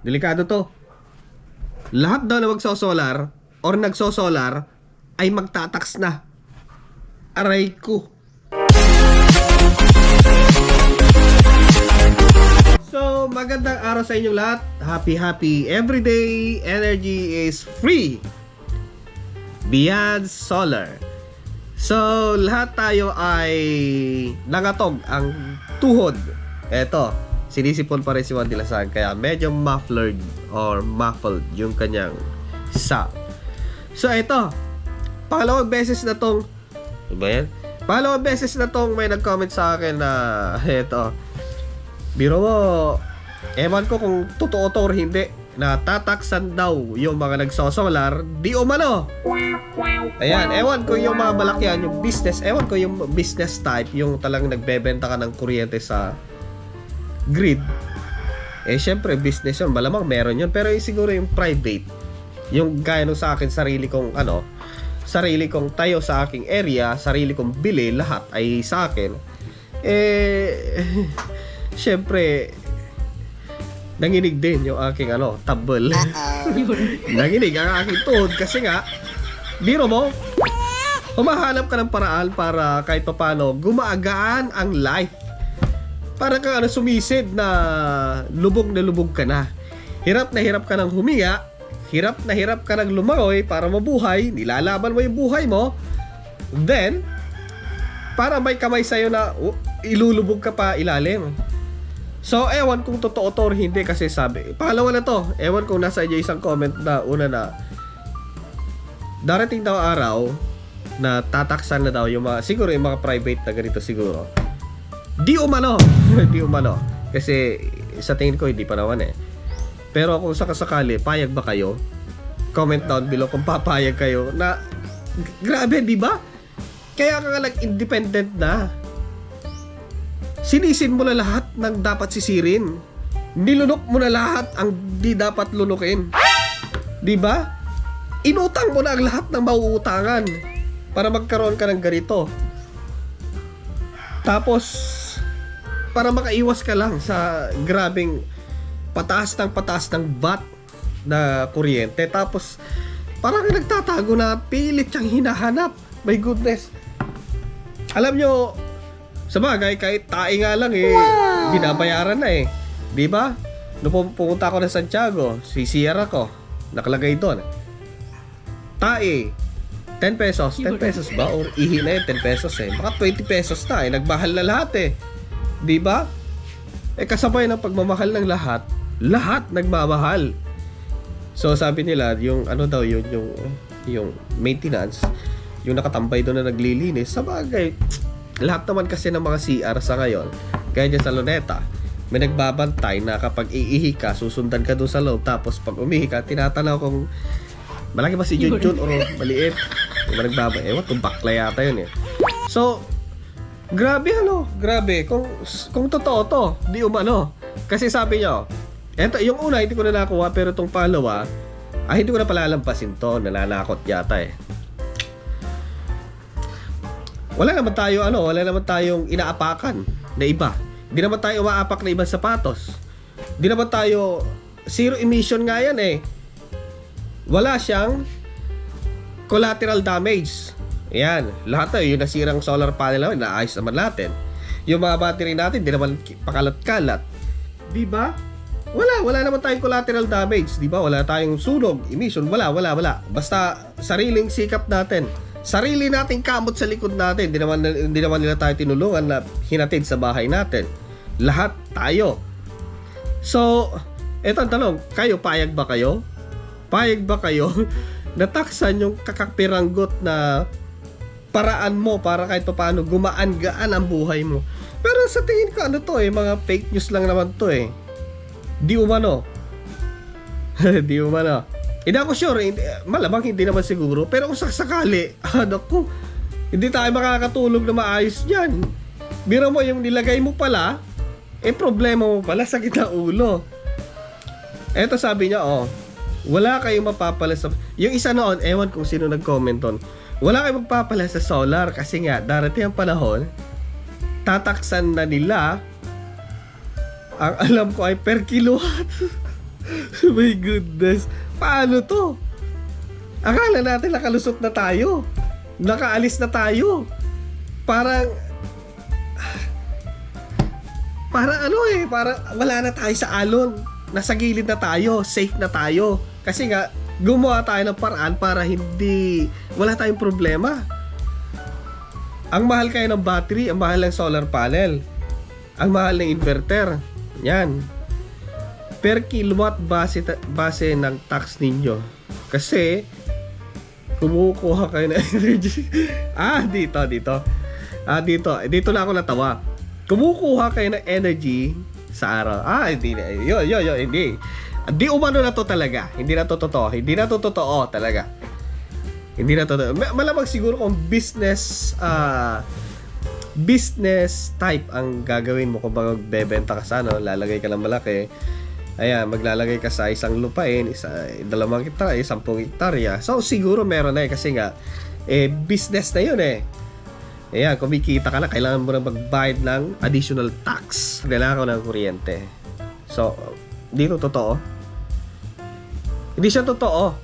Delikado to. Lahat daw na magsosolar or nagsosolar ay magtataks na. Aray ko. So, magandang araw sa inyong lahat. Happy everyday. Energy is free. Beyond solar. So, lahat tayo ay nangatog ang tuhod. Eto, sinisipon pa rin si Juan de la Salle, kaya medyo muffled yung kanyang sound. So, eto, pangalawang beses na tong, diba yan? Pangalawang beses na tong may nag-comment sa akin na, eto, biro mo, ewan ko kung totoo to or hindi, na tataksan daw yung mga nagsosolar, di umano. Ayan, ewan ko yung mga malakihan, yung business, ewan ko yung business type, yung talagang nagbebenta ka ng kuryente sa grid. Eh, syempre, business yun, malamang meron yun, pero siguro yung private, yung gaya nung sa akin, sarili kong tayo sa aking area, sarili kong bili, lahat ay sa akin. Eh, syempre, nanginig din yung aking tabel. Nanginig ang aking tuhod kasi nga, biro mo, humahanap ka ng paraan para kahit paano gumagaan ang life. Para kang sumisid na lubog ka na. Hirap na hirap ka ng huminga, hirap na hirap ka ng lumangoy para mabuhay, nilalaban mo yung buhay mo. Then, para may kamay sa'yo na ilulubog ka pa ilalim. So, ewan kung totoo to or hindi kasi sabi. Pangalawa na to, ewan kung nasa inyo isang comment na una na darating daw araw na tataksan na daw yung mga, siguro yung mga private na ganito siguro. Di umano. Di umano. Kasi sa tingin ko hindi pa naman eh. Pero kung sakasakali, payag ba kayo? Comment down below kung papayag kayo na grabe, di ba? Kaya ka nga independent na. Sinisin mo na lahat ng dapat sisirin. Nilunok mo na lahat ang di dapat lunukin. Di ba? Inutang mo na ang lahat ng mauutangan para magkaroon ka ng ganito. Tapos para makaiwas ka lang sa grabing pataas ng VAT na kuryente. Tapos parang nagtatago na pilit siyang hinahanap. My goodness. Alam nyo, sa bagay, kahit tae nga lang binabayaran na di ba? Nung pumunta ako ng Santiago, CCR ako, nakalagay doon. Tae, 10 pesos. 10 pesos ba? Or ihi na 10 pesos Baka 20 pesos na Nagmahal na lahat di ba? Kasabay ng pagmamahal ng lahat nagmamahal. So sabi nila, yung daw yun, yung maintenance, yung nakatambay doon na naglilinis, sa bagay, lahat naman kasi ng mga CR sa ngayon, kaya dyan sa Luneta, may nagbabantay na kapag iihi ka, susundan ka doon sa loob, tapos pag umihi ka, tinatanaw kung malaki ba si Junjun o maliit. May nagbabantay, ewan kung bakla yata yun So, grabe grabe, kung totoo to, di umano. Kasi sabi nyo, eto, yung una hindi ko na nakuha, pero itong pangalawa, hindi ko na palalampasin to, nalalakot yata Wala naman tayong inaapakan na iba. Hindi naman tayo umaapak na ibang sapatos. Hindi naman tayo, zero emission nga yan Wala siyang collateral damage. Ayan, lahat yung nasirang solar panel namin, naayos naman natin. Yung mga battery natin, di naman pakalat-kalat. Di ba? Wala naman tayong collateral damage, di ba? Wala tayong sunog, emission, wala. Basta sariling sikap natin. Sarili nating kamot sa likod natin. Hindi naman nila tayo tinulungan na hinatid sa bahay natin. Lahat tayo. So, eto ang tanong, payag ba kayo? Payag ba kayo nataksan yung kakapiranggot na paraan mo para kahit paano gumaan-gaan ang buhay mo? Pero sa tingin ko mga fake news lang naman to Di umano. Di umano. Hindi ako sure, malamang hindi naman siguro, pero kung sakali, hindi tayo makakatulog na maayos dyan. Biro mo yung nilagay mo pala, problema mo pala, sakit ng ulo. Eto sabi niya, wala kayong mapapala sa... Yung isa noon, ewan kung sino nag-comment doon, wala kayong magpapala sa solar kasi nga, darating ang panahon, tataksan na nila, ang alam ko ay per kilowatt. My goodness. Paano to? Akala natin nakalusot na tayo. Nakaalis na tayo. Parang ano eh, parang wala na tayo sa alon. Nasa gilid na tayo, safe na tayo. Kasi nga, gumawa tayo ng paraan para wala tayong problema. Ang mahal kayo ng battery, ang mahal ng solar panel, ang mahal ng inverter. Yan. Per kilowatt base ng tax ninyo. Kasi kumukuha kayo ng energy. Dito na ako natawa. Kumukuha kayo ng energy sa araw. Hindi. Hindi. Di umano na to talaga. Hindi na to totoo. Hindi na to totoo talaga. Hindi na totoo. Malamang siguro kung business type ang gagawin mo kung magbebenta ka sa lalagay ka ng malaki. Ayan, maglalagay ka sa isang lupain, 2 hektarya, 10 hektarya. So, siguro meron na kasi nga, business na yun Ayan, kumikita ka na, kailangan mo na magbayad ng additional tax. Kailangan ko ng kuryente. So, dito totoo. Hindi siya totoo.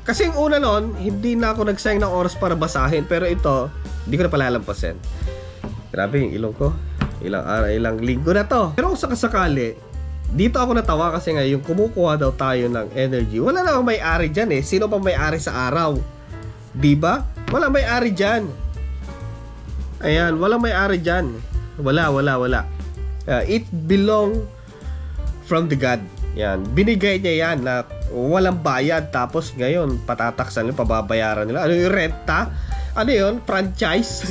Kasi yung una nun, hindi na ako nagsayang ng oras para basahin. Pero ito, hindi ko na palalampasin. Grabe yung ilong ko. Ilang linggo na to. Pero kung sakasakali, dito ako natawa kasi nga yung kumukuha daw tayo ng energy. Wala namang may-ari dyan Sino pa may-ari sa araw? Diba? Wala may-ari dyan. Ayan, wala may-ari dyan. Wala. It belong from the God. Yan. Binigay niya yan na walang bayad. Tapos ngayon, patataksan nila, pababayaran nila. Ano yung renta? Ano yun? Franchise?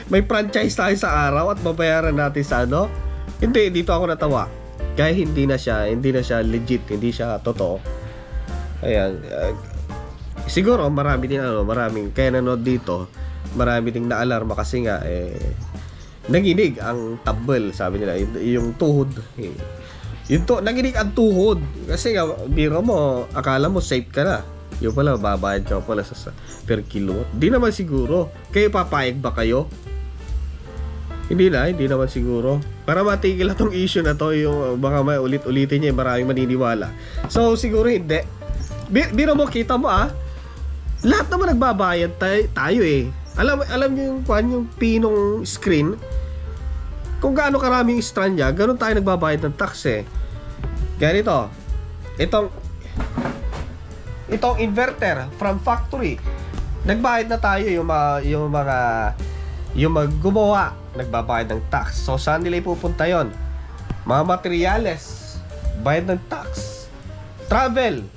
May franchise tayo sa araw at babayaran natin sa Hindi, dito ako natawa. Kaya hindi na siya legit, hindi siya totoo. Ayan. Siguro maraming kaya nanood dito, marami ding naalarma kasi nga nanginig ang tabel, sabi nila, yung tuhod. Nanginig ang tuhod kasi nga biro mo, akala mo safe ka na. Yung pala babayad ka pala sa per kilo. Di naman siguro. Kayo papayag ba kayo? Hindi naman siguro. Para matigil na tong issue na to, yung baka may ulit-ulitin niya, maraming maniniwala. So, siguro hindi. Biro mo, kita mo lahat naman nagbabayad tayo Alam niyo yung pinong screen, kung gaano karaming strand niya, ganun tayo nagbabayad ng tax Ganito. Itong inverter from factory, nagbayad na tayo yung gumawa, nagbabayad ng tax. So, saan nila ipupunta yon? Mga materyales, bayad ng tax. Travel,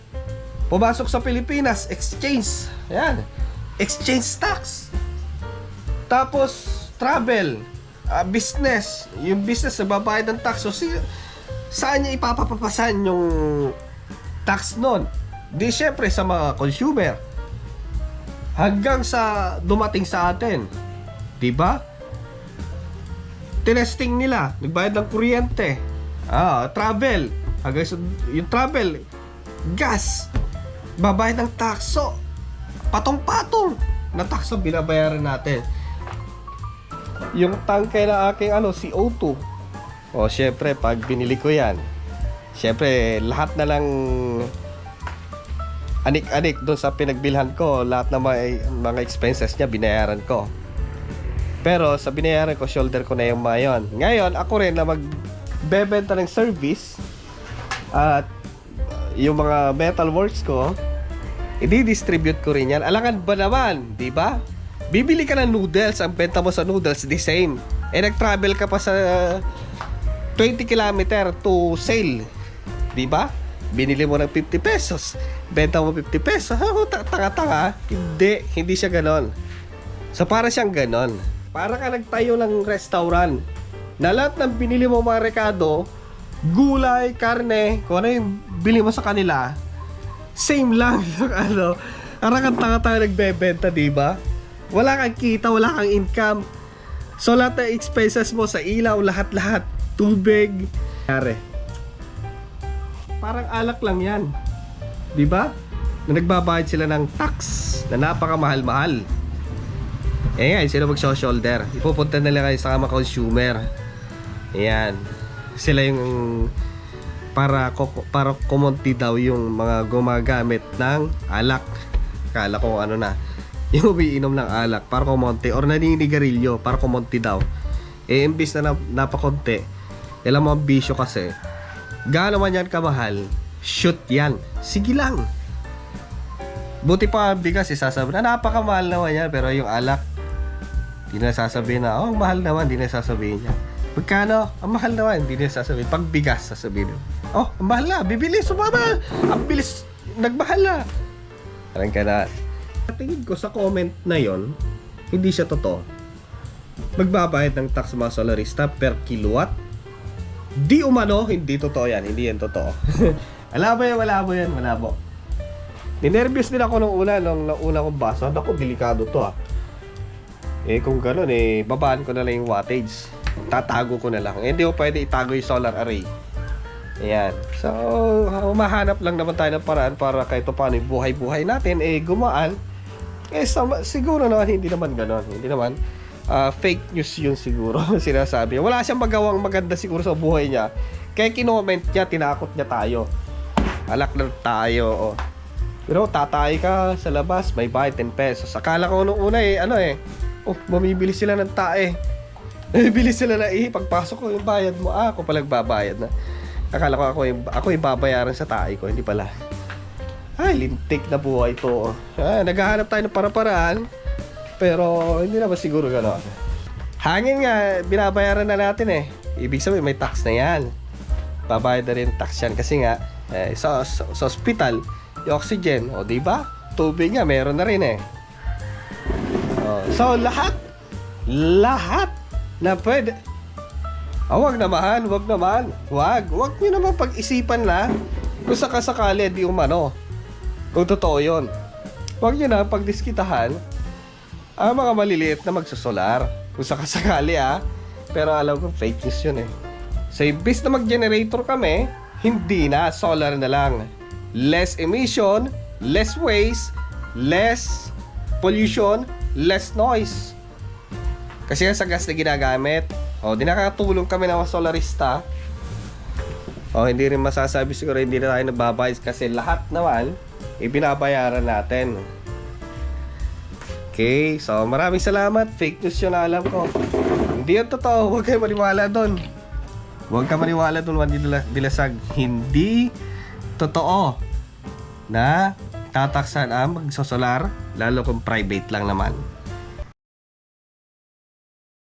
pumasok sa Pilipinas, exchange. Ayan, exchange tax. Tapos, travel, business. Yung business, nagbabayad ng tax. So, saan niya ipapapasan yung tax nun? Di syempre sa mga consumer. Hanggang sa dumating sa atin. Diba? Tinesting nila, nagbayad ng kuryente. Travel. Hanggang sa yung travel, gas, babayad ng tax. So, patong-patong na tax ang binabayaran natin. Yung tangke na aking CO2. Syempre, pag binili ko yan, syempre, lahat na lang anik-anik doon sa pinagbilhan ko, lahat na mga expenses niya binayaran ko. Pero sa binayaran ko, shoulder ko na yung mga yun. Ngayon, ako rin na magbebenta ng service at yung mga metal works ko, i-distribute ko rin yan. Alangan ba naman, di ba? Bibili ka ng noodles, ang benta mo sa noodles, the same. Nag-travel ka pa sa 20 km to sale, di ba? Binili mo ng 50 pesos, benta mo 50 pesos. Tanga-tanga. Hindi siya ganon. So, para siyang ganon. Para ka nagtayo ng restaurant na lahat ng binili mo mga rekado, gulay, karne, kung ano yung bili mo sa kanila, same lang yung Parang kang tanga-tanga nagbebenta, diba? Wala kang kita, wala kang income. So, lahat ng expenses mo sa ilaw, lahat-lahat, tubig, parang alak lang yan, diba? Na nagbabayad sila ng tax na napakamahal-mahal. Ngayon, sila mag-shoulder. Ipupunta nila kayo sa mga consumer. Ayan. Sila yung para kumonti daw yung mga gumagamit ng alak. Kala ko ano na, yung umiinom ng alak para kumonti, or naninigarilyo para kumonti daw. Eh imbis na napakonti, ilang mga bisyo kasi, gaano man yan kamahal, shoot yan, sige lang. Buti pa bigas, isasabi na napakamahal naman yan, pero yung alak, di na sasabihin na, oh mahal naman, di na sasabihin niya. Magkano? Ang mahal naman, hindi na sasabihin. Pag bigas, sasabihin. Oh, ang mahal na, bibili, sumama. Ang bilis, nagmahal na. Parang ka na. Tingin ko sa comment na yon, hindi siya totoo. Magbabayad ng tax mga solarista per kilowatt. Di umano, hindi totoo yan. Hindi yan totoo. Malabo yan. Ninervyos din ako nung una kong basa. Naku, delikado to Eh kung gano'n babaan ko na lang yung wattage. Tatago ko na lang. Hindi ko pwede itago yung solar array. Ayan. So, mahanap lang naman tayo ng paraan para kahit paano yung buhay-buhay natin gumaan. Siguro naman hindi naman gano'n. Hindi naman fake news yun siguro sinasabi. Wala siyang magawang maganda siguro sa buhay niya. Kaya kinoment niya, tinakot niya tayo. Alak lang tayo. Pero tatay ka sa labas, may bayad 10 pesos. Akala ko nung una mamibili sila ng tae. Bili sila na pagpasok ko yung bayad mo. Ako pala nagbabayad na. Akala ko ako yung babayaran sa tae ko, hindi pala. Ay, lintik na buhay to. Naghahanap tayo ng para-paraan, pero hindi naman siguro gano'n. Hangin nga, binabayaran na natin Ibig sabihin, may tax na yan. Babayad na rin tax yan kasi nga, sa hospital, yung oxygen, di ba? Tubig nga, meron na rin So, lahat na pwede. Wag naman. Wag nyo naman pag-isipan na kung sakasakali di umano. Kung totoo yun. Wag nyo na pagdiskitahan ang mga maliliit na magsosolar. Kung sakasakali pero alam ko fake news yun So, imbis na mag-generator kami, hindi na, solar na lang. Less emission, less waste, less pollution, less noise. Kasi sa gas na ginagamit, di nakakatulong kami ng mga solarista. Hindi rin masasabi siguro hindi na tayo nababayad kasi lahat naman binabayaran natin. Okay, so maraming salamat. Fake news yun na alam ko. Hindi yan totoo, huwag kayo maniwala doon. Huwag ka maniwala doon, Juan Dilasag. Hindi totoo na tataksan ang magsosolar, lalo kung private lang naman.